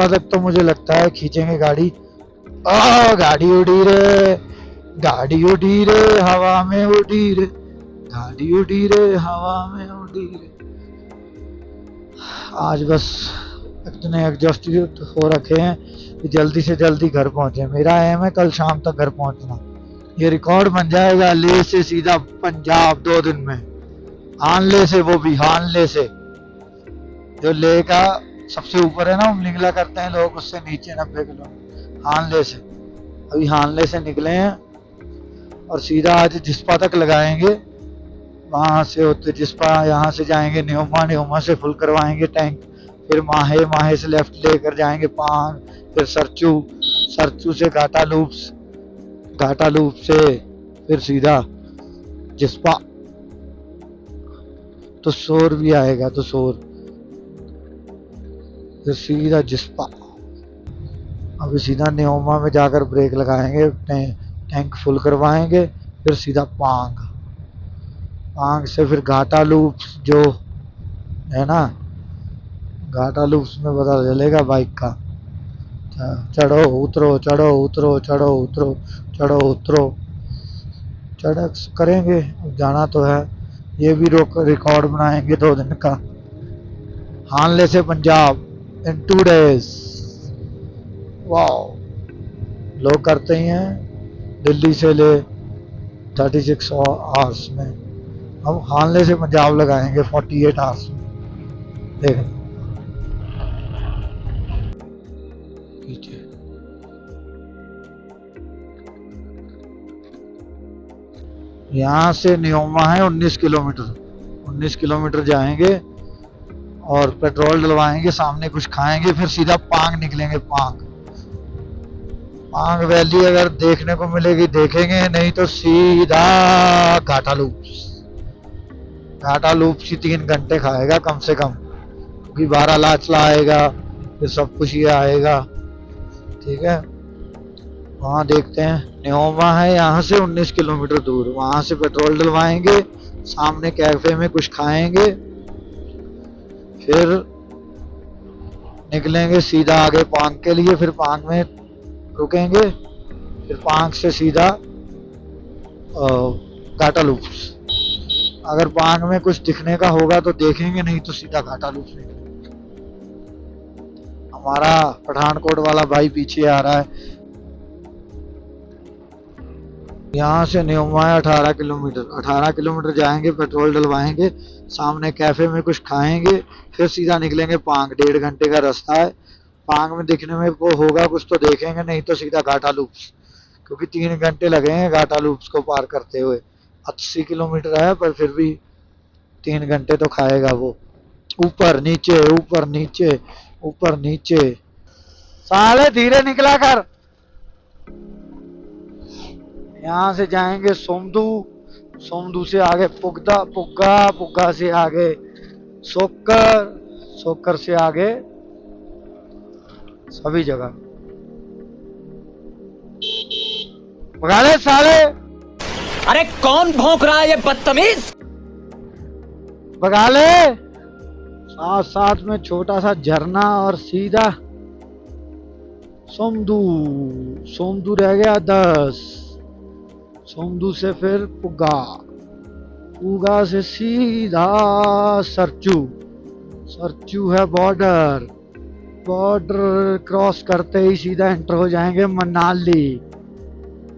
जिस्पा तक तो मुझे लगता है खींचेंगे गाड़ी। गाड़ी उड़ी रे, गाड़ी उड़ी रे, हवा में उड़ी रे, गाड़ी उड़ी रे, हवा में उड़ी रे। आज बस इतने एग्जॉस्ट हो रखे हैं कि जल्दी से जल्दी घर पहुंचे। मेरा एम है कल शाम तक घर पहुंचना। ये रिकॉर्ड बन जाएगा। ले से सीधा पंजाब 2 दिन में। हानले से, वो भी हानले से। जो ले का सबसे ऊपर है ना, उमलिंगला करते हैं लोग, उससे नीचे 90 किलो हानले से। अभी हानले से निकले हैं और सीधा आज जिस्पा तक लगाएंगे। वहां से होते जिस्पा, यहाँ से जाएंगे न्योमा, न्योमा से फुल करवाएंगे टैंक, फिर माहे, माहे से लेफ्ट लेकर जाएंगे पांग, फिर सरचू, सरचू से घाटा लूप्स, घाटा लूप से फिर सीधा जिस्पा। तो शोर भी आएगा, तो शोर, फिर सीधा जिस्पा। अभी सीधा न्योमा में जाकर ब्रेक लगाएंगे, टैंक फुल करवाएंगे, फिर सीधा पांग, पांग से फिर घाटा लूप्स जो है ना, घाटा लूप्स में पता चलेगा बाइक का। चढ़ो उतरो, चढ़ो उतरो, चढ़ो उतरो, चढ़ो उतरो, चढ़ करेंगे। जाना तो है। ये भी रिकॉर्ड बनाएंगे 2 दिन का। हानले से पंजाब इन 2 days। वाओ, लोग करते ही हैं दिल्ली से ले 36 आवर्स में। हम हानले से पंजाब लगाएंगे 48 आवर्स में। देख पीछे यहाँ से न्योमा है 19 किलोमीटर। 19 किलोमीटर जाएंगे और पेट्रोल डलवाएंगे, सामने कुछ खाएंगे, फिर सीधा पांग निकलेंगे। पांग, पांग वैली अगर देखने को मिलेगी देखेंगे, नहीं तो सीधा घाटा लूप्स। घाटा लूप्स ही 3 घंटे खाएगा कम से कम, क्योंकि 12 लाचला आएगा, फिर सब कुछ ये आएगा। ठीक है, वहाँ देखते हैं। न्योमा है यहाँ से 19 किलोमीटर दूर। वहां से पेट्रोल डलवाएंगे, सामने कैफे में कुछ खाएंगे, फिर निकलेंगे सीधा आगे पांग के लिए। फिर पांग में रुकेंगे, फिर पांग से सीधा घाटा लूप्स। अगर पांग में कुछ दिखने का होगा तो देखेंगे, नहीं तो सीधा घाटा लूप्स निकलेंगे। हमारा पठानकोट वाला भाई पीछे आ रहा है। यहाँ से न्योमा है 18 किलोमीटर। 18 किलोमीटर जाएंगे, पेट्रोल डलवाएंगे, सामने कैफे में कुछ खाएंगे, फिर सीधा निकलेंगे पांग। 1.5 घंटे का रास्ता है। पांग में दिखने में को होगा कुछ तो देखेंगे, नहीं तो सीधा घाटा लूप्स, क्योंकि 3 घंटे लगेंगे घाटा लूप्स को पार करते हुए। 80 किलोमीटर है, पर फिर भी 3 घंटे तो खाएगा वो। ऊपर नीचे, ऊपर नीचे, ऊपर नीचे। साले धीरे निकला कर। यहाँ से जाएंगे सोमदू, सोमदू से आगे पुगदा, पुग्गा, पुग्गा से आगे सोकर, सोकर से आगे सभी जगह। भगा ले साले। अरे कौन भौंक रहा है ये बदतमीज? भगा ले। साथ साथ में छोटा सा झरना और सीधा सोमदू। सोमदू रह गया 10। सोमदू से फिर पुगा, पुगा से सीधा सरचू। सरचू है बॉर्डर। बॉर्डर क्रॉस करते ही सीधा एंटर हो जाएंगे मनाली।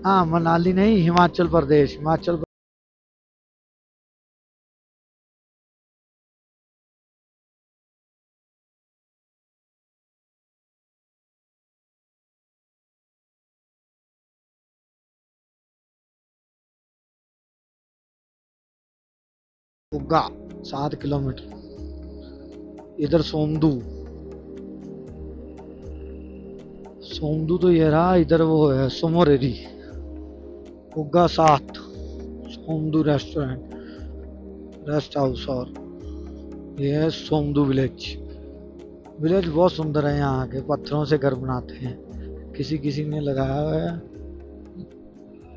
हाँ, मनाली नहीं, हिमाचल प्रदेश। हिमाचल पुग्गा 7 किलोमीटर। इधर सोमदू, सोमदू तो ये रहा। इधर वो है सोमोरेरी। पुग्गा 7। सोमदू रेस्टोरेंट, रेस्ट हाउस। और ये है सोमदू विलेज। विलेज बहुत सुंदर है। यहाँ के पत्थरों से घर बनाते हैं, किसी किसी ने लगाया हुआ है।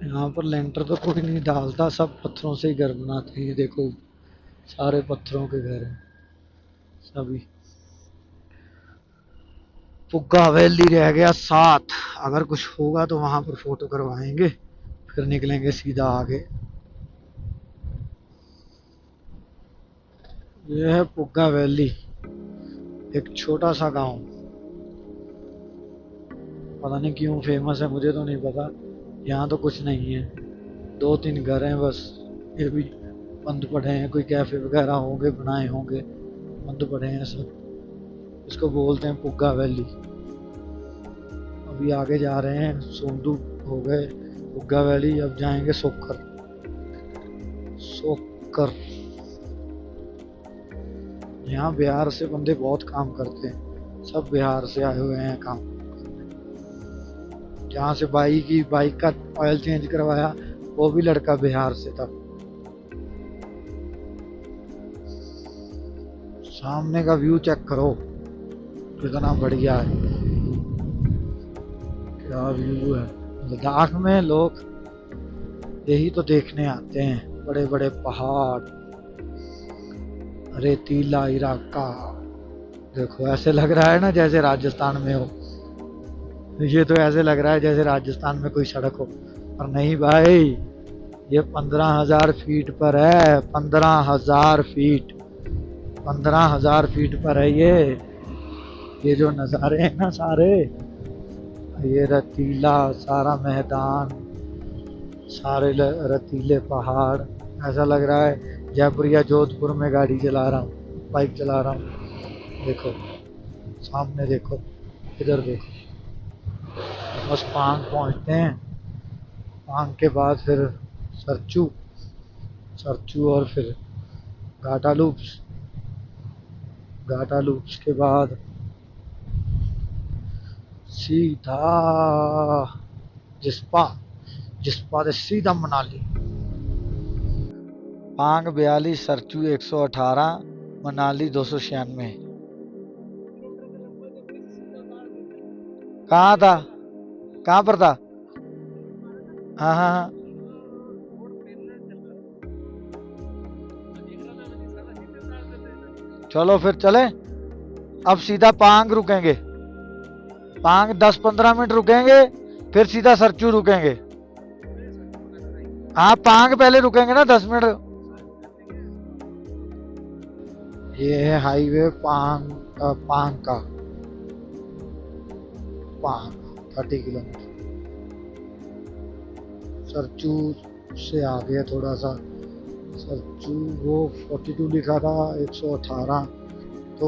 यहाँ पर लेंटर तो कोई नहीं डालता, सब पत्थरों से ही घर बनाते हैं। देखो, सारे पत्थरों के घर हैं सभी। पुग्गा हवेली रह गया 7। अगर कुछ होगा तो वहां पर फोटो करवाएंगे, फिर निकलेंगे सीधा आगे। ये है पुग्गा वैली, एक छोटा सा गांव। पता नहीं क्यों फेमस है, मुझे तो नहीं पता। यहाँ तो कुछ नहीं है, 2-3 घर हैं बस। ये भी बंद पड़े हैं, कोई कैफे वगैरह होंगे, बनाए होंगे, बंद पड़े हैं सब। इसको बोलते हैं पुग्गा वैली। अभी आगे जा रहे हैं, सोंदू हो गए, पुग्गा वैली। अब जाएंगे सोकर। सोकर यहाँ बिहार से बंदे बहुत काम करते हैं, सब बिहार से आए हुए हैं काम करने। जहाँ से बाइक का ऑयल चेंज करवाया, वो भी लड़का बिहार से था। सामने का व्यू चेक करो, कितना बढ़िया है, क्या व्यू है। लद्दाख में लोग यही तो देखने आते हैं, बड़े बड़े पहाड़, रेतीला इलाका। देखो ऐसे लग रहा है ना जैसे राजस्थान में हो। ये तो ऐसे लग रहा है जैसे राजस्थान में कोई सड़क हो, पर नहीं भाई। ये 15,000 फीट पर है, 15,000 फीट, 15,000 फीट पर है ये जो नज़ारे हैं ना सारे, ये रतीला सारा मैदान, सारे रतीले पहाड़। ऐसा लग रहा है जयपुर या जोधपुर में गाड़ी चला रहा हूँ, बाइक चला रहा हूँ। देखो सामने, देखो इधर, देखो। बस पांग पहुँचते हैं, पांग के बाद फिर सरचू, सरचू और फिर घाटा लूप्स, घाटा लूप्स के बाद सीधा जिस्पा, जिस्पा से सीधा मनाली। पांग 42, सरचू 118, मनाली 296। कहाँ था, कहाँ पर था? हाँ हाँ हाँ। चलो फिर चले। अब सीधा पांग रुकेंगे, पांग 10-15 मिनट रुकेंगे, फिर सीधा सरचू रुकेंगे। हाँ पांग पहले रुकेंगे ना 10 मिनट। ये है हाईवे पांग, पांग का, पांग 30 किलोमीटर। सरचू से आगे थोड़ा सा, सरचू वो 42 लिखा था, 118, तो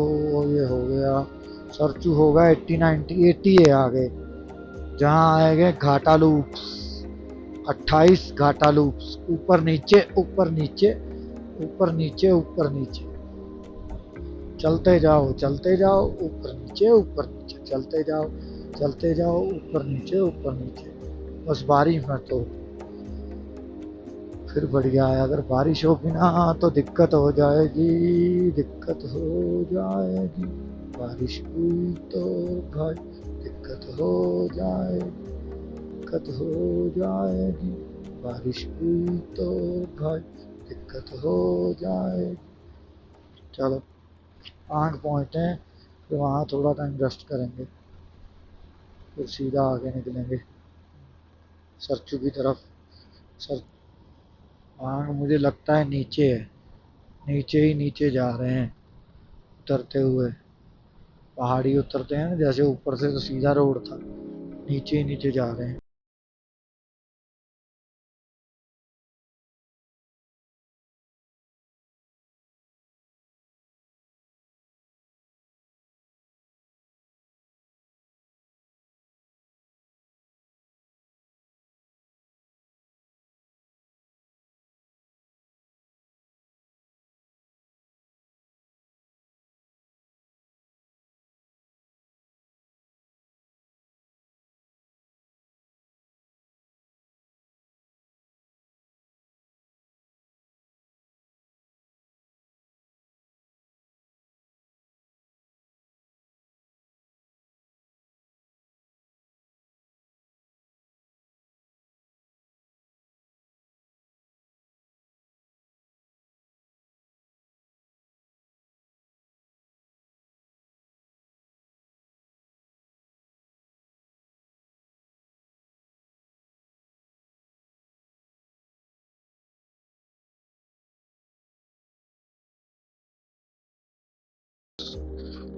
ये हो गया। सरचू होगा 80, 90, 80 है आगे। जहाँ आएंगे घाटा लूप्स, 28 घाटा लूप्स, ऊपर नीचे ऊपर नीचे, ऊपर नीचे ऊपर नीचे, चलते जाओ चलते जाओ, ऊपर नीचे चलते जाओ, चलते जाओ, ऊपर नीचे। बस बारिश में तो फिर बढ़िया है, अगर बारिश होगी ना तो दिक्कत हो जाएगी, दिक्कत हो जाएगी। बारिश हुई तो भाई दिक्कत हो जाएगी, दिक्कत हो जाएगी। बारिश हुई तो भाई दिक्कत हो जाएगी। चलो आग पहुँचते हैं, फिर वहाँ थोड़ा टाइम रेस्ट करेंगे, फिर सीधा आगे निकलेंगे सरचू की तरफ। सर आग मुझे लगता है नीचे है, नीचे ही नीचे जा रहे हैं उतरते हुए। पहाड़ी उतरते हैं ना जैसे, ऊपर से तो सीधा रोड था, नीचे ही नीचे जा रहे हैं।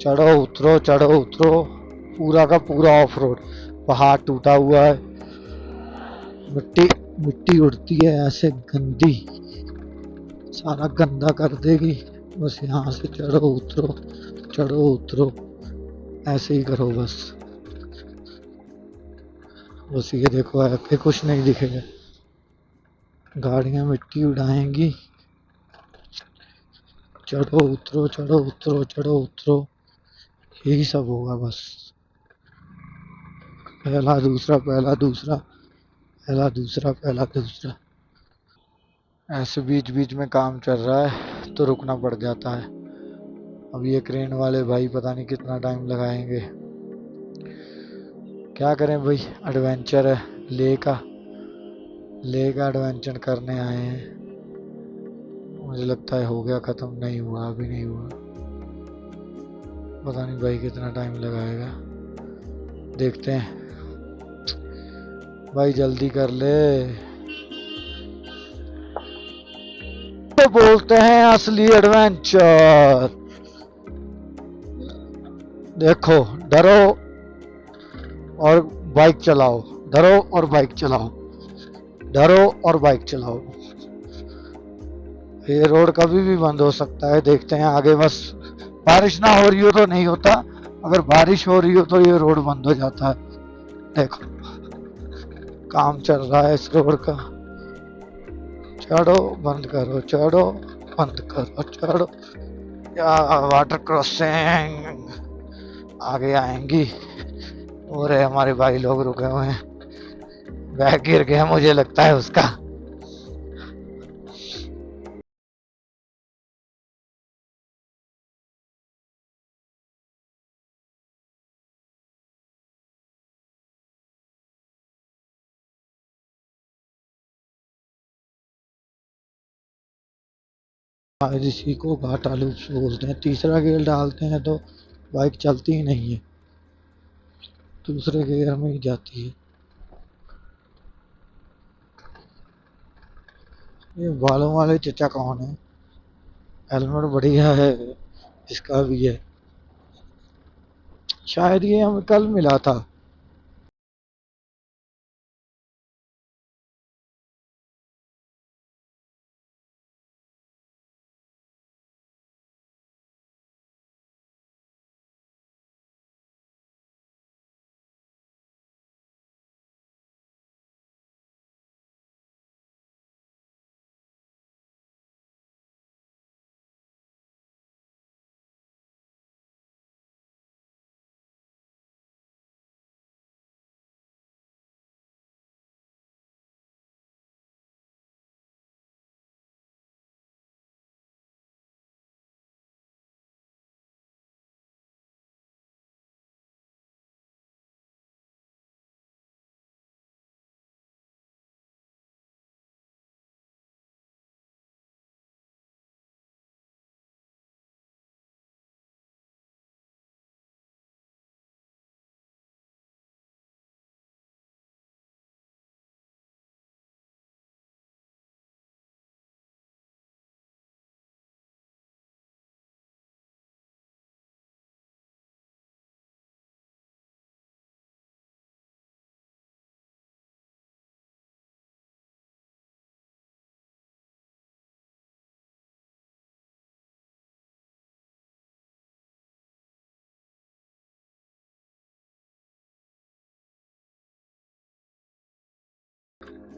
चढ़ो उतरो, पूरा का पूरा ऑफ रोड। पहाड़ टूटा हुआ है, मिट्टी मिट्टी उड़ती है ऐसे गंदी, सारा गंदा कर देगी। बस यहाँ से चढ़ो उतरो, ऐसे ही करो बस। बस ये देखो आगे कुछ नहीं दिखेगा, गाड़ियां मिट्टी उड़ाएंगी। चढ़ो उतरो, यही सब होगा बस। पहला दूसरा, पहला दूसरा, पहला दूसरा, पहला दूसरा, ऐसे बीच बीच में काम चल रहा है तो रुकना पड़ जाता है। अब ये क्रेन वाले भाई पता नहीं कितना टाइम लगाएंगे। क्या करें भाई, एडवेंचर है, ले का एडवेंचर करने आए हैं। मुझे लगता है हो गया खत्म, नहीं हुआ, अभी नहीं हुआ। पता नहीं भाई कितना टाइम लगाएगा, देखते हैं। भाई जल्दी कर ले, तो बोलते हैं असली एडवेंचर। देखो, डरो और बाइक चलाओ, डरो और बाइक चलाओ, डरो और बाइक चलाओ। ये रोड कभी भी बंद हो सकता है, देखते हैं आगे। बस बारिश ना हो रही हो तो नहीं होता, अगर बारिश हो रही हो तो ये रोड बंद हो जाता है। देखो काम चल रहा है इस रोड का। चढ़ो बंद करो, चढ़ो बंद करो, चढ़ो। या वाटर क्रॉसिंग आगे आएंगी। और हमारे भाई लोग रुके हुए हैं, बैग गिर गया मुझे लगता है उसका। इसी को घाटा लूप्स बोलते हैं। तीसरा गियर डालते हैं तो बाइक चलती ही नहीं है, दूसरे गियर में ही जाती है। ये बालों वाले चचा कौन है? हेलमेट बढ़िया है, इसका भी है। शायद ये हमें कल मिला था।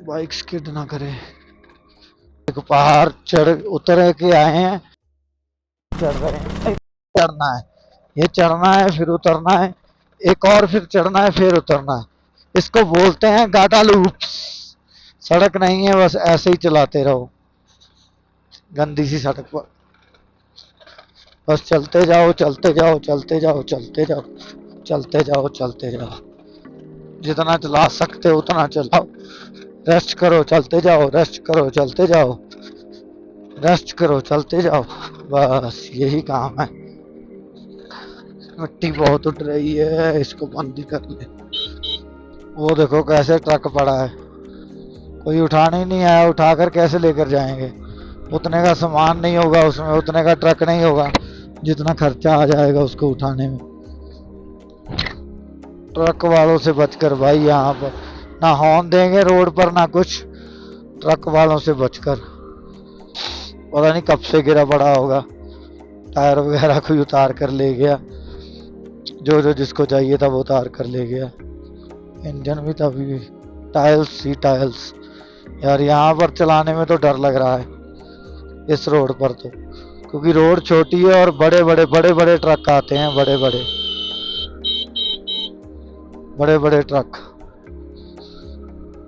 बाइक स्किड ना करे। एक पहाड़ चढ़ उतर के आए हैं, चढ़ रहे हैं। चढ़ना है, ये चढ़ना है फिर उतरना है, एक और फिर चढ़ना है फिर उतरना है। इसको बोलते हैं गाटा लूप्स। सड़क नहीं है, बस ऐसे ही चलाते रहो गंदी सी सड़क पर। बस चलते जाओ, चलते जाओ, चलते जाओ, चलते जाओ, चलते जाओ, चलते जाओ। जितना चला सकते हो उतना चलाओ। रेस्ट करो, चलते जाओ, रेस्ट करो, चलते जाओ, रेस्ट करो, चलते जाओ। बस यही काम है। मिट्टी बहुत उठ रही है, इसको बंद ही कर ले। वो देखो कैसे ट्रक पड़ा है, कोई उठाने ही नहीं आया। उठाकर कैसे लेकर जाएंगे? उतने का सामान नहीं होगा उसमें, उतने का ट्रक नहीं होगा। जितना खर्चा आ जाएगा उसको उठाने में। ट्रक वालों से बचकर भाई, यहाँ पर ना हॉर्न देंगे रोड पर ना कुछ, ट्रक वालों से बचकर। पता नहीं कब से गिरा पड़ा होगा, टायर वगैरह कोई उतार कर ले गया, जो जो जिसको चाहिए था वो उतार कर ले गया। इंजन भी था अभी, टाइल्स ही टाइल्स। यार यहाँ पर चलाने में तो डर लग रहा है इस रोड पर तो, क्योंकि रोड छोटी है और बड़े बड़े ट्रक आते हैं, बड़े बड़े ट्रक।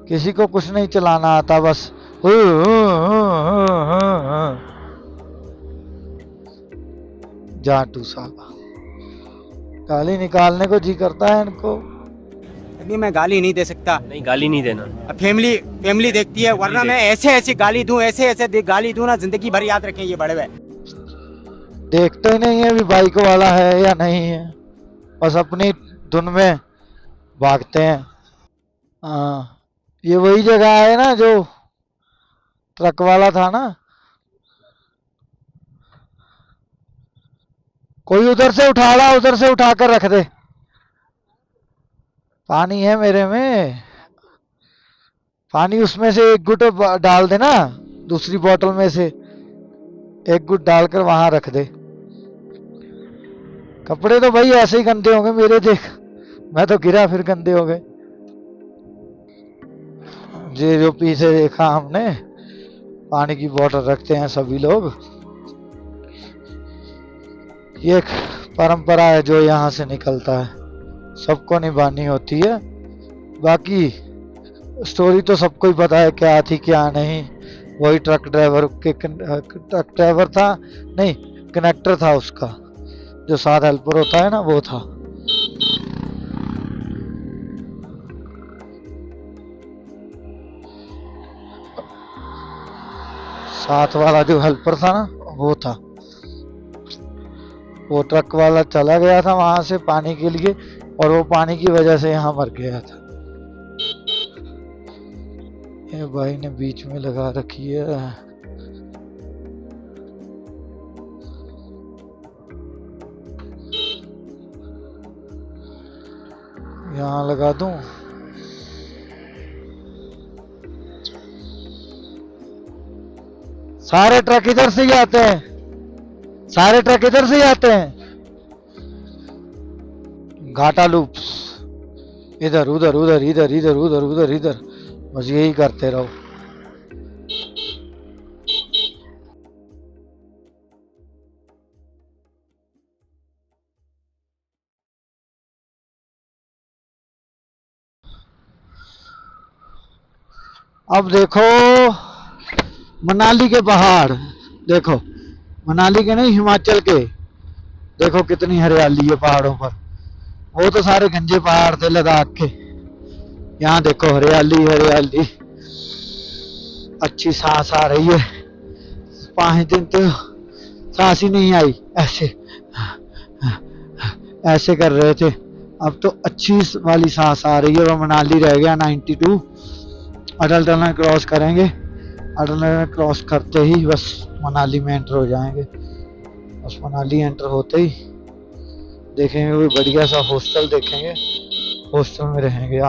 किसी को कुछ नहीं चलाना आता, बस जाटू साहब। गाली निकालने को जी करता है इनको। अभी मैं गाली नहीं दे सकता, नहीं गाली नहीं देना। अब फैमिली देखती है, वरना मैं ऐसे गाली दूं, ऐसे गाली दूं ना, जिंदगी भर याद रखें ये बड़े हुए। देखते ही नहीं है अभी बाइक वाला है या नहीं है, बस अपनी धुन में भागते हैं। हाँ, ये वही जगह है ना जो ट्रक वाला था ना। कोई उधर से उठा रहा, उधर से उठा कर रख दे। पानी है मेरे में, पानी उसमें से एक गुट डाल देना, दूसरी बोतल में से एक गुट डालकर वहां रख दे। कपड़े तो भाई ऐसे ही गंदे हो गए मेरे, देख मैं तो गिरा फिर गंदे हो गए। ये जो पीछे देखा हमने, पानी की बोतल रखते हैं सभी लोग, ये एक परंपरा है जो यहाँ से निकलता है, सबको निभानी होती है। बाकी स्टोरी तो सबको ही पता है क्या थी क्या नहीं। वही ट्रक ड्राइवर था, नहीं कनेक्टर था उसका, जो साथ हेल्पर होता है ना वो था। साथ वाला जो हेल्पर था ना वो था। वो ट्रक वाला चला गया था वहां से पानी के लिए, और वो पानी की वजह से यहाँ मर गया था। ये भाई ने बीच में लगा रखी है। यहाँ लगा दूं। सारे ट्रक इधर से ही आते हैं, सारे ट्रक इधर से ही आते हैं। घाटा लूप्स, इधर उधर उधर इधर इधर उधर उधर इधर, बस यही करते रहो। अब देखो मनाली के पहाड़, देखो मनाली के नहीं हिमाचल के, देखो कितनी हरियाली है पहाड़ों पर। वो तो सारे गंजे पहाड़ थे लद्दाख के, यहाँ देखो हरियाली हरियाली। अच्छी सांस आ रही है, 5 दिन तो सांस ही नहीं आई, ऐसे कर रहे थे, अब तो अच्छी वाली सांस आ रही है। वो मनाली रह गया 92, अटल टनल क्रॉस करेंगे, अटल टनल क्रॉस करते ही बस मनाली में एंटर हो जाएंगे। बस मनाली एंटर होते ही देखेंगे कोई बढ़िया सा हॉस्टल, देखेंगे हॉस्टल में रहेंगे।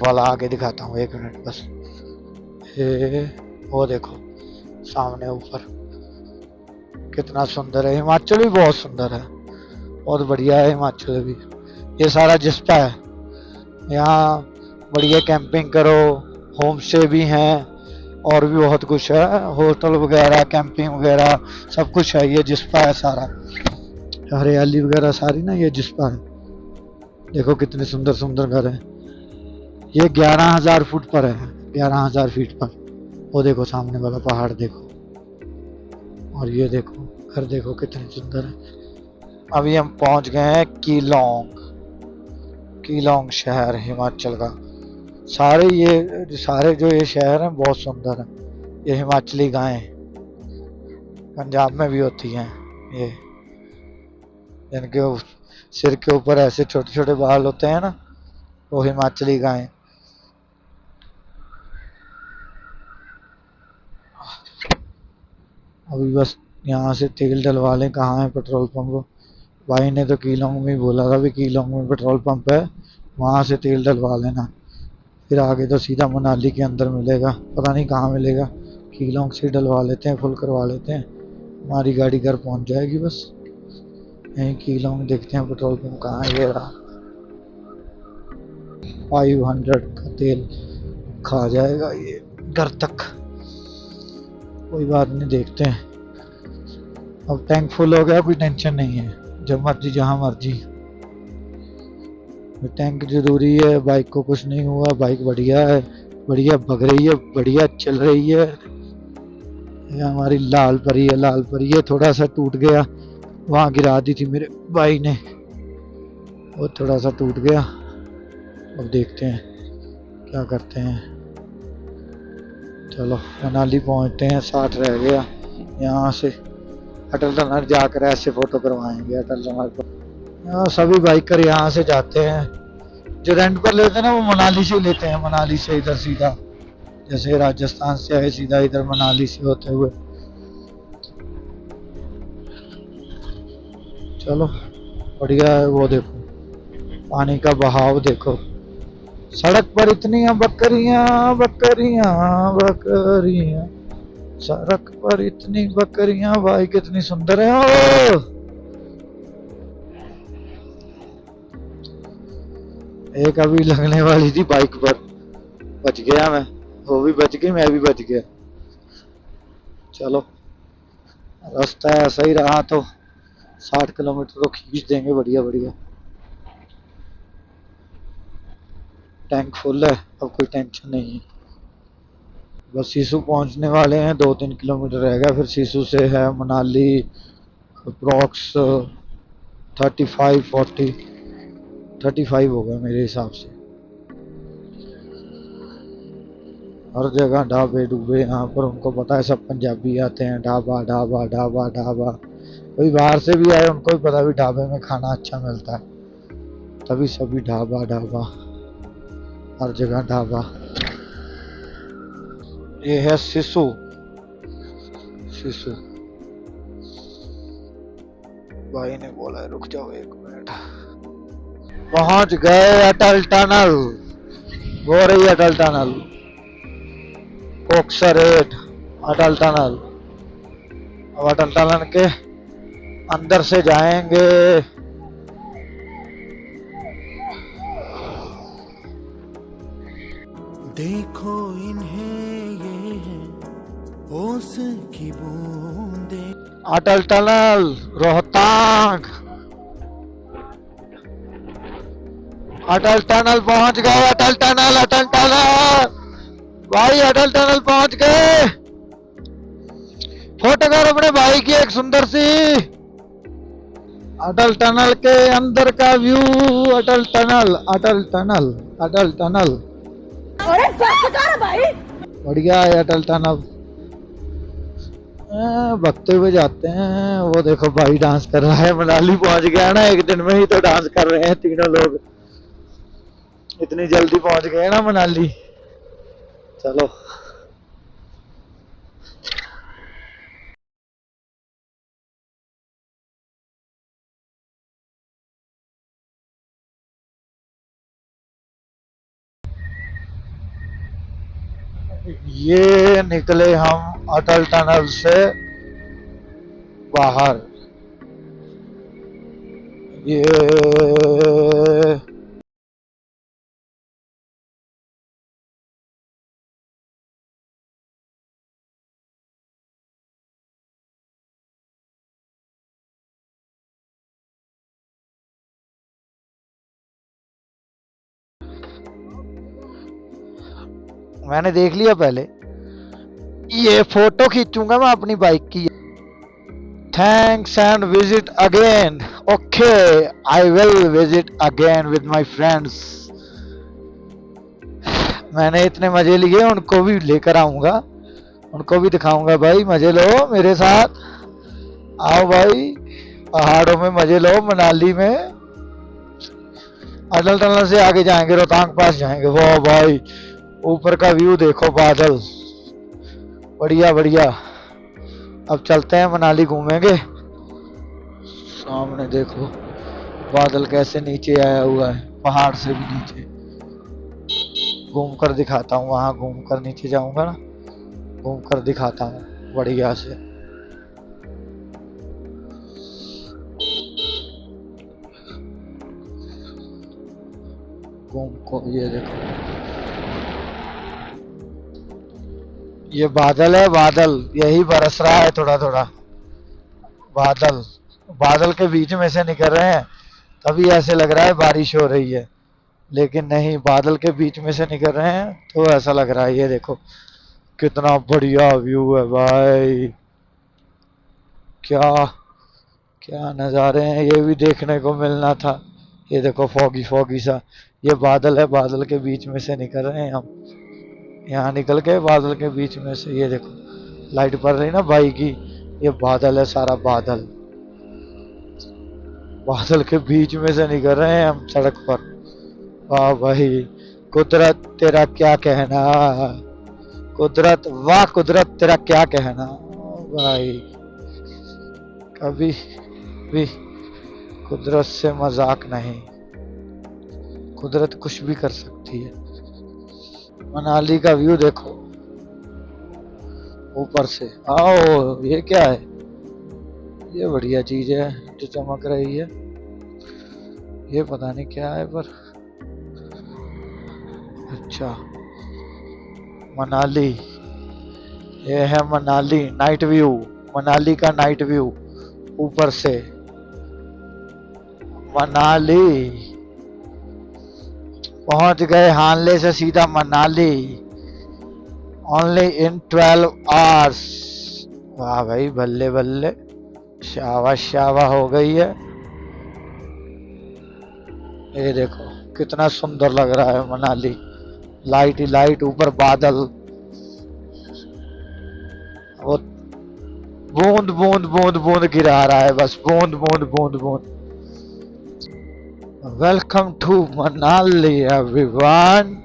वाला आगे दिखाता हूँ, 1 मिनट बस। वो देखो सामने ऊपर कितना सुंदर है। हिमाचल भी बहुत सुंदर है, बहुत बढ़िया है हिमाचल भी। ये सारा जिस्पा है, यहाँ बढ़िया कैंपिंग करो, होम स्टे भी हैं और भी बहुत कुछ है, होटल वगैरह कैंपिंग वगैरह सब कुछ है। ये जिस्पा है सारा, हरियाली वगैरह सारी ना, ये जिस्पा है। देखो कितने सुंदर सुंदर घर हैं। ये 11,000 फुट पर है, 11,000 फीट पर। वो देखो सामने वाला पहाड़ देखो, और ये देखो घर देखो कितने सुंदर है। अभी हम पहुंच गए हैं कीलोंग, कीलोंग शहर हिमाचल का। सारे जो ये शहर हैं बहुत सुंदर हैं। ये हिमाचली गायें पंजाब में भी होती हैं, ये इनके सिर के ऊपर ऐसे छोटे छोटे बाल होते हैं ना, वो हिमाचली गायें। अभी बस यहाँ से तेल डलवा लें। कहाँ है पेट्रोल पंप? भाई ने तो कीलोंग में ही बोला था भी कीलोंग में पेट्रोल पंप है, वहाँ से तेल डलवा लेना। फिर आगे तो सीधा मनाली के अंदर मिलेगा, पता नहीं कहाँ मिलेगा। कीलोंग से डलवा लेते हैं, फुल करवा लेते हैं, हमारी गाड़ी घर पहुँच जाएगी। बस यहीं कीलोंग देखते हैं पेट्रोल पंप कहाँ है। ये रहा। 500 का तेल खा जाएगा ये घर तक, कोई बात नहीं, देखते हैं। अब टैंक फुल हो गया, कोई टेंशन नहीं है, जब मर्जी जहाँ मर्जी। टैंक जरूरी है, बाइक को कुछ नहीं हुआ, बाइक बढ़िया है, बढ़िया भग रही है, बढ़िया चल रही है। ये हमारी लाल परी है, लाल परी है। थोड़ा सा टूट गया, वहाँ गिरा दी थी मेरे भाई ने, वो थोड़ा सा टूट गया। अब देखते हैं क्या करते हैं। चलो मनाली पहुँचते हैं, 60 रह गया। यहाँ से अटल टनल जाकर ऐसे फोटो करवाएंगे अटल टनल पर। यहाँ सभी बाइकर यहाँ से जाते हैं, जो रेंट पर लेते हैं ना वो मनाली से लेते हैं, मनाली से इधर सीधा, जैसे राजस्थान से आए सीधा इधर मनाली से होते हुए। चलो बढ़िया है। वो देखो पानी का बहाव देखो, सड़क पर इतनी बकरियां बकरियां बकरियां, सड़क पर इतनी बकरियां, भाई कितनी सुंदर है। ओ एक अभी लगने वाली थी बाइक पर, बच गया मैं, वो भी बच गई, मैं भी बच गया। चलो रास्ता ऐसा ही रहा तो 60 किलोमीटर तो खींच देंगे, बढ़िया बढ़िया। टैंक फुल है, अब कोई टेंशन नहीं है। बस सिसु पहुंचने वाले हैं, 2-3 किलोमीटर रह गया, फिर सिसु से है मनाली अप्रॉक्स 35 होगा मेरे हिसाब से। हर जगह ढाबे डूबे यहाँ पर, उनको पता है, सब पंजाबी आते हैं, ढाबा ढाबा ढाबा ढाबा। कोई बाहर से भी आए उनको भी पता भी ढाबे में खाना अच्छा मिलता है, तभी सभी ढाबा ढाबा, हर जगह ढाबा। ये है सिसु, सिसु। भाई ने बोला रुक जाओ 1 मिनट। पहुंच गए अटल टनल, हो रही अटल टनल, कोक्सरेट अटल टनल। अब अटल टनल के अंदर से जाएंगे। देखो इन्हें ये है ओस की बूंदे। अटल टनल रोहतांग, अटल टनल पहुंच गए। अटल टनल, अटल टनल भाई, अटल टनल पहुंच गए। फोटो कर अपने भाई की एक सुंदर सी। अटल टनल के अंदर का व्यू, अटल टनल, अटल टनल, अटल टनल। अरे बस कर भाई, बढ़िया है अटल टनल। भगते हुए जाते हैं। वो देखो भाई डांस कर रहा है, मनाली पहुंच गया ना, एक दिन में ही तो डांस कर रहे हैं तीनों लोग, इतनी जल्दी पहुंच गए ना मनाली। चलो ये निकले हम अटल टनल से बाहर। ये मैंने देख लिया पहले, ये फोटो खींचूंगा मैं अपनी बाइक की। Thanks and visit again. Okay, I will visit again with my friends. मैंने इतने मजे लिए, उनको भी लेकर आऊंगा, उनको भी दिखाऊंगा। भाई मजे लो मेरे साथ, आओ भाई, पहाड़ों में मजे लो, मनाली में। अटल टनल से आगे जाएंगे, रोहतांग पास जाएंगे। वाह भाई, ऊपर का व्यू देखो, बादल, बढ़िया बढ़िया। अब चलते हैं मनाली घूमेंगे। सामने देखो बादल कैसे नीचे आया हुआ है, पहाड़ से भी नीचे। घूम कर दिखाता हूँ, वहां घूम कर नीचे जाऊंगा ना, घूम कर दिखाता हूँ बढ़िया से। घूम को ये देखो, ये बादल है, बादल यही बरस रहा है थोड़ा थोड़ा। बादल बादल के बीच में से निकल रहे हैं, तभी ऐसे लग रहा है बारिश हो रही है, लेकिन नहीं, बादल के बीच में से निकल रहे हैं तो ऐसा लग रहा है। ये देखो कितना बढ़िया व्यू है भाई, क्या क्या नज़ारे हैं, ये भी देखने को मिलना था। ये देखो फॉगी फॉगी सा, ये बादल है, बादल के बीच में से निकल रहे हैं हम। यहाँ निकल के बादल के बीच में से, ये देखो लाइट पड़ रही ना भाई की, ये बादल है सारा, बादल बादल के बीच में से निकल रहे हैं हम सड़क पर। वाह भाई कुदरत तेरा क्या कहना, कुदरत, वाह कुदरत तेरा क्या कहना भाई। कभी भी कुदरत से मजाक नहीं, कुदरत कुछ भी कर सकती है। मनाली का व्यू देखो ऊपर से। आओ, ये क्या है, ये बढ़िया चीज है जो चमक रही है, ये पता नहीं क्या है पर अच्छा। मनाली, ये है मनाली नाइट व्यू, मनाली का नाइट व्यू ऊपर से। मनाली पहुंच गए, हानले से सीधा मनाली, ओनली इन 12 आवर्स। वाह भाई बल्ले बल्ले, शावा शावा हो गई है। ये देखो कितना सुंदर लग रहा है मनाली, लाइट ही लाइट, ऊपर बादल, वो बूंद बूंद बूंद बूंद गिरा रहा है, बस बूंद बूंद बूंद बूंद। Welcome to Manali everyone,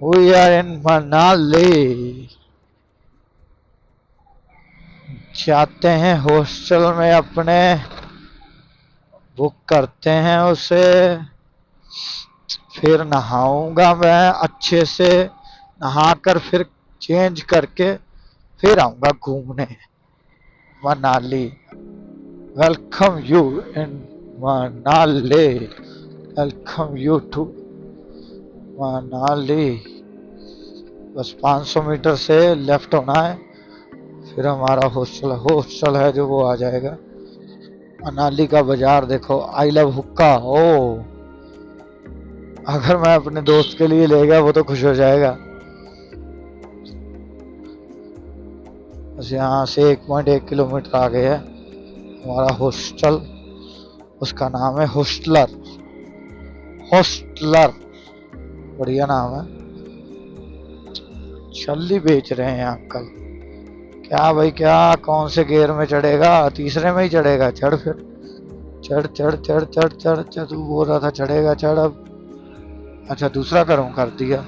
we are in Manali. जाते हैं हॉस्टल में अपने, बुक करते हैं उसे, फिर नहाऊंगा मैं अच्छे से, नहाकर फिर चेंज करके फिर आऊंगा घूमने Manali. Welcome you in Manali, welcome you to Manali. बस 500 मीटर से लेफ्ट होना है, फिर हमारा हॉस्टल है जो वो आ जाएगा। मनाली का बाजार देखो, आई लव हुक्का। ओ, अगर मैं अपने दोस्त के लिए ले गया वो तो खुश हो जाएगा। बस यहाँ से 1.1 किलोमीटर आगे है हमारा हॉस्टल, उसका नाम है हॉस्टलर। हॉस्टलर बढ़िया नाम है। छल्ली बेच रहे हैं अंकल। क्या भाई क्या, कौन से गियर में चढ़ेगा, तीसरे में ही चढ़ेगा, चढ़ फिर, चढ़ चढ़ चढ़ चढ़ चढ़ चढ़, तू बोल रहा था चढ़ेगा, चढ़ अब। अच्छा दूसरा करूं, कर दिया।